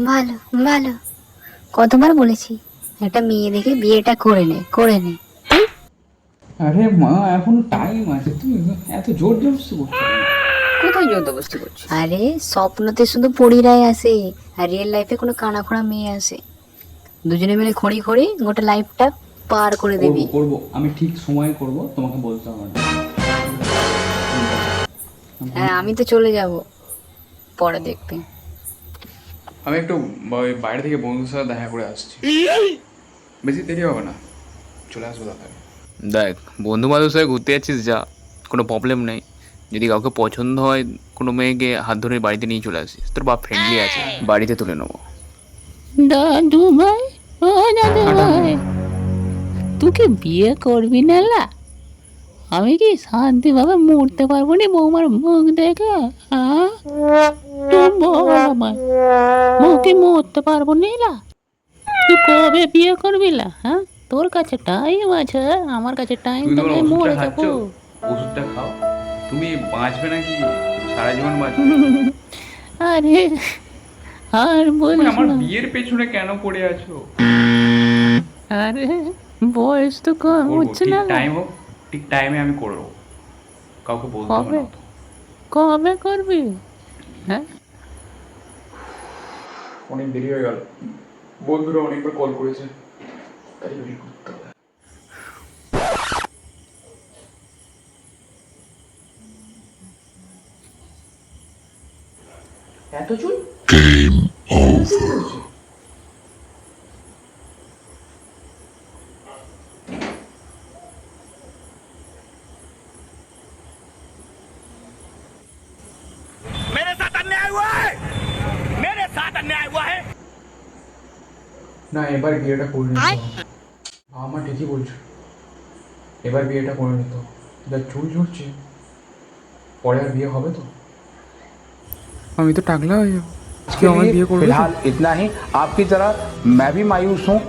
ভালো ভালো, কতবার বলেছি একটা মেয়ে দেখে বিয়েটা করে নে। আরে মা, এখন টাইম আছে, তুমি এত জোর জবরদস্তি করছো কেন? কোথায় জোরদস্তি করছি? আরে স্বপ্নতে শুধু পরীরাই আসে, আর রিয়েল লাইফে কোনো কানাখোড়া মেয়ে আসে। দুজনে মিলে খড়ি খড়ি গোটা লাইফটা পার করে করবো দিবি। করবো, আমি ঠিক সময় করব, তোমাকে বলতে হবে না। হ্যাঁ, আমি তো চলে যাব পরে দেখতে। আমি একটু ওই বাইরে থেকে বন্ধুর সাথে দেখা করে আসছি, বেশি দেরি হবে না, চলে আসবো তাড়াতাড়ি। দেখ, বন্ধু বান্ধবের সাথে ঘুরতে যাচ্ছিস যা, কোনো প্রবলেম নেই। যদি কাউকে পছন্দ হয় কোনো মেয়েকে হাত ধরে বাড়িতে নিয়ে চলে আসিস, তোর বাপ ফ্রেন্ডলি আছে, বাড়িতে তুলে নেবো। দাদু ভাই, ও দাদু ভাই, তুই কি বিয়ে করবি না লা? আমি কি শান্তিভাবে মরতে পারবো নি বৌমার মুখ দেখে? হ্যাঁ, তুই বল আমায়, মুখে মরতে পারবো নি লা? তুই কবে বিয়ে করবি লা? হ্যাঁ, তোর কাছে টাইম আছে, আমার কাছে টাইম তুমি তো তোমার নেই, ওষুধটা মরে খাচ্ছ, যাবো। ওষুধটা খাও, তুমি বাঁচবে নাকি সারা জীবন বাঁচবে? আরে আর তুমি বলিস আমার না। বিয়ের পেছনে কেন পড়ে আছো? আরে বয়স তো কম করবো, হচ্ছে ঠিক না লা? টাইম হোক, ঠিক টাইমে আমি করবো, কাউকে বলতে হবে কবে না তো। কবে করবি? হ্যাঁ, অনেক দেরি হয়ে গেল, বন্ধুরা অনেকবার কল করেছে, তাই দেরি করতে হবে। এত চুল? मेरे साथ अन्याय हुआ है, मेरे साथ अन्याय हुआ है। না, এবার বিয়েটা করে নিতে হবে। আমার ঠিকই বলছো, এবার বিয়েটা করে নিতে হবে। যা চুল ঝরছে, পরে আর বিয়ে হবে তো? আমি তো টাকলা হয়ে যাবো। আজকে আমার বিয়ে করবে তো? फिलहाल इतना ही। आपकी तरह मैं भी मायूस हूँ।